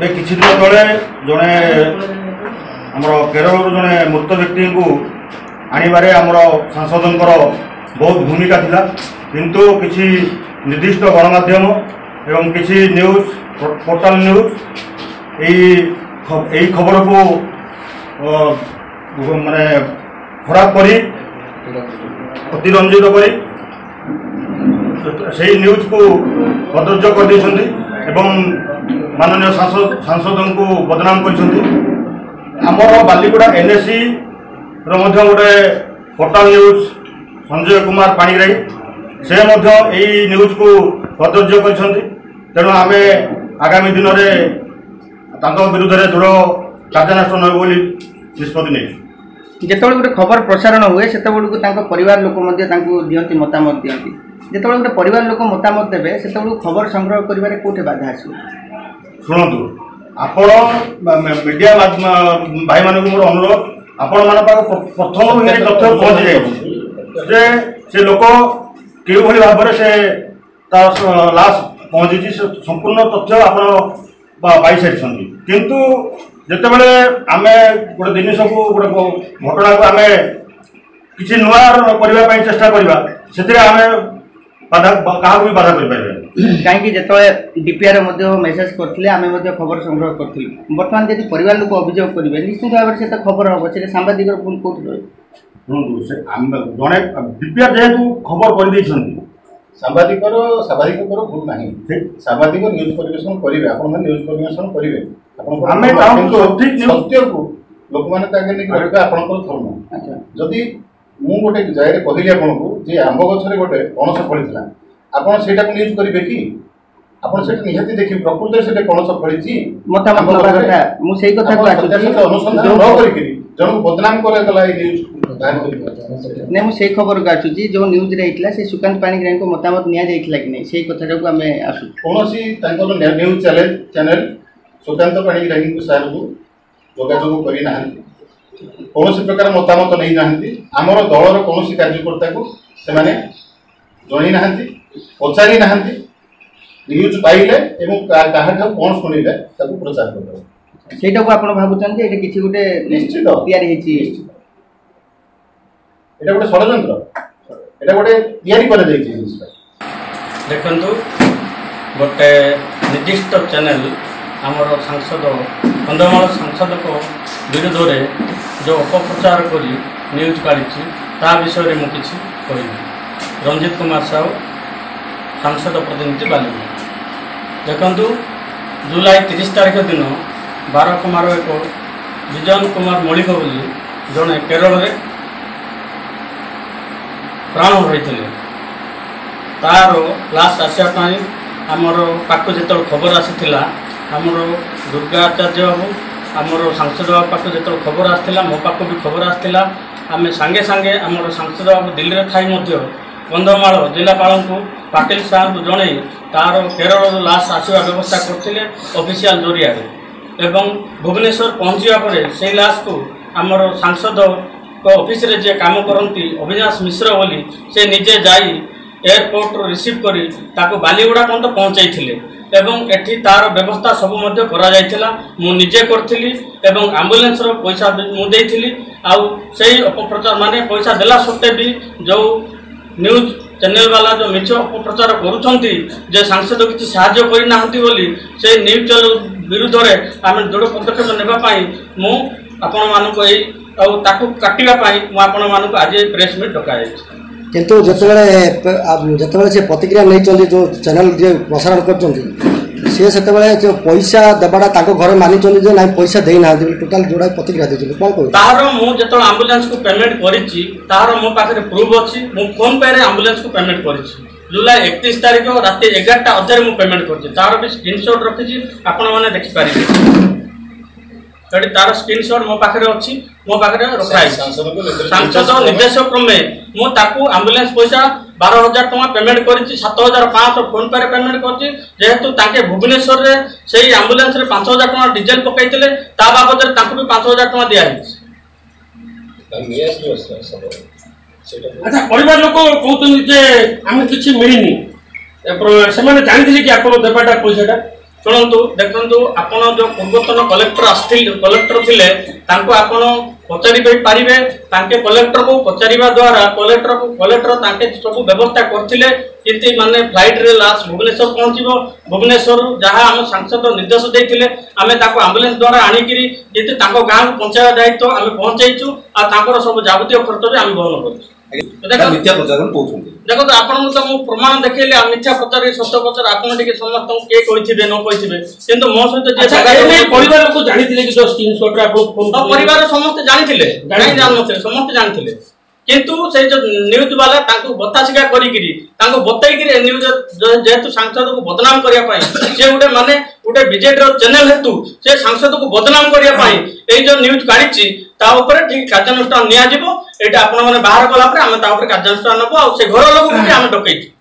ଏବେ କିଛି ଦିନ ତଳେ ଜଣେ ଆମର କେରଳରୁ ଜଣେ ମୃତ ବ୍ୟକ୍ତିଙ୍କୁ ଆଣିବାରେ ଆମର ସାଂସଦଙ୍କର ବହୁତ ଭୂମିକା ଥିଲା, କିନ୍ତୁ କିଛି ନିର୍ଦ୍ଦିଷ୍ଟ ଗଣମାଧ୍ୟମ ଏବଂ କିଛି ନ୍ୟୁଜ୍ पोर्टाल न्यूज यही खबर को माने खराब करी अतिरंजित करी से न्यूज को कदर्य कर देछंती एवं माननीय सांसद को बदनाम करछंती। आमर बालीगुड़ा एनएससी गोटे पोर्टाल न्यूज संजय कुमार पाणिग्राही से यही न्यूज को कदर्य करछंती। तेणु आम आगामी दिन में विरुद्ध दृढ़ कार्यानुष्ठान निष्पत्ति नहीं। जिते गोटे खबर प्रसारण हुए से परिवार लोक दिखती मतामत दिखती जो गोटे परिवार लोक मतामत देवे से खबर संग्रह कर कौटे बाधा आस शुणु आपण मीडिया भाई मान मोर अनुरोध आपण मान प्रथम तथ्य पहुँची जाए से लोक कि भाव से लाश पहुँची संपूर्ण तथ्य आप पाई सारी किंतु जितेबाला आम गोटे जिन को गोटे घटना को आम कि नुआ करने चेष्टा करवा से आम बाधा क्या भी बाधा करें कहीं जो डीपीआर मेसेज करते आम खबर संग्रह करूँ बर्तमान जब परिवार लोक अभियोग करेंगे निश्चित भाव से तो खबर हम से सांबादिक भूल कौट रही जड़े डीपीआर जेहेतु खबर कर सांबादिक भूल ना सांबादिक न्यूज परिवेशन करेंगे आप न्यूज परिवेशन करेंगे सत्य को लोक मैंने रखा आपंकर धर्म जदि मु गोटे जगह कहली आपको जे आंब गचर गोटे पणस फली आपड़ से न्यूज करेंगे कि आप निहाती देखिए प्रकृत से पणस फली अनुसंधान न कर जन बदनाम कराला नहीं मुझे खबर को आसूँ जो न्यूज रे से सुकांत पाणिग्राही को मतामत नि कि नहीं से कथा को आम आसू कौन न्यूज चैनल सुकांत पाणिग्राही को सार को जोगाजोग करना कौन प्रकार मतामत नहीं ना आमर दलर कौन कार्यकर्ता को से जन ना पचारि ना न्यूज पाइले क्या कौन शुणिले प्रचार कर सेटा को आपण भाबुचन जे एटा किछि गोटे निश्चित तैयारी हेछि एटा गोटे षडयंत्र एटा गोटे तैयारी कर दै छि देखंतु गोटे निर्दिष्ट चैनल हमर सांसद कंधमाल सांसद को विरोध रे जो अपप्रचार करी न्यूज काढी ता विषय रे मु किछि कहिबी। रंजित कुमार साहू सांसद प्रतिनिधि बालीगुड़ा देखंतु जुलाई 30 तारिख दिन 12 कुमार एक विजन कुमार मलिक बोली जड़े केरल में प्राण होते तार लाश आसापी आमर पाक जो खबर आसाला आमर दुर्गा आचार्य बाबू आमर सांसद बाबू पाक जो खबर आसाला मो पाक भी खबर आसाला आम सांगे सांगे आमर सांसद बाबू दिल्ली में थी कंधमाल जिलापाल को पाटिल साहब को जन तार केरल लाश आसवा व्यवस्था करते ऑफिशियल जरिया एवं भुवनेश्वर पहुँचा पर से लाश को आमर सांसद को ऑफिस रे जे काम करती अविनाश मिश्र बोली से निजे जाई एयरपोर्ट रिसीव करी ताको बालीगुड़ा पर्यंत पहुँचाई एवं एठी तार व्यवस्था सब मध्य करा जायथिला मु निजे करथिली एवं एम्बुलेंस रो पैसा मु देइथिली आउ सेही अपप्रचार माने पैसा देला सत्ते भी जो न्यूज चैनल वाला जो मिछ अपप्रचार करूछंती जे सांसद किछि सहाय्य करि नाहंती बोली से न्यूज चैनल विरुद्ध रे आमे दृढ़ पदक्षेप नेबा पाई मु आपण मानको एई आउ ताकू काटिबा पाई मु आपण मानको आज प्रेस मीट डकाय किंतु जतबेले से प्रतिक्रिया नहीं चली जो चैनल जे प्रसारण करछंती से जो पैसा देवाटा ताको घर मानि चली जे नाही पैसा देई ना टोटल जोड़ा प्रतिक्रिया देछली कोन कहू तारो मु जतल एम्बुलेंस को पेमेंट करिछि तारो मो पाखरे प्रूफ अछि मु फोन पे रे एम्बुलेंस को पेमेंट करिछि जुलाई 31 तारिख रात 11टा अधर मु पेमेंट करछि तारो भी स्क्रीनशॉट रखिछि आपण माने देखि पारिबे तड़ी तार स्क्रीनशॉट मो पाखरे अछि मो पाखरे रखाइ सांसद निर्देश क्रमे मो ताकू एम्बुलेंस पैसा 12,000 टका पेमेंट करिछि 7,500 फोन पे पेमेंट करछि जेहेतु ताके भुवनेश्वर रे सेही एम्बुलेंस रे 5,000 टका डीजल पकाइतिले ता बाबद रे ताकू भी 5,000 टका दिया है। अच्छा परिवार लोक कहउतनि जे हम किछि मिलिनी से माने जानिथिले कि आपण देबाटा पैसाटा शुणु देखु आपण जो पूर्वतन कलेक्टर थिले तांको आपण पचारि पारिबे तांके कलेक्टर को पचारिबा द्वारा कलेक्टर तांके सब व्यवस्था करथिले किंतु माने फ्लाइट रे लास्ट भुवनेश्वर पहुंचबो भुवनेश्वर जहाँ आम सांसद निर्देश देथिले आमे ताको एम्बुलेंस द्वारा आनी किरि किंतु तांको गांव पहुंचावा दायित्व आमे पहुंचाइछु आ तांकर सब जावतीय खर्च भी आमे वहन करछु मिथ्या प्रचार कहते देखो आपन तो मु प्रमाण देखैले मिथ्या प्रचार सत्य प्रचार आपन टिके समस्त के कहिथिबे न कहिथिबे किंतु मो सहित जे जगह परिवार लोक जानिथिले कि जो स्क्रीनशॉट रे आपन फोन परिवार समस्त जानिथिले नहीं जाननथिले समस्त जानिथिले किंतु से जो न्यूज वाला तांको बतासिका करिकिरी तांको बताइकिरी न्यूज जेतु सांसद को बदनाम करिया पाई से उडे माने उडे बीजेडी रो चैनल हेतु से सांसद को बदनाम करिया पाई ए जो न्यूज काढिछि ता ऊपर ठीक कार्यानुष्ठान निया जिवो एटा आपण माने बाहर कला पर हम ता ऊपर कार्यानुष्ठान नबो आ से घर लोक को भी हम डकैछि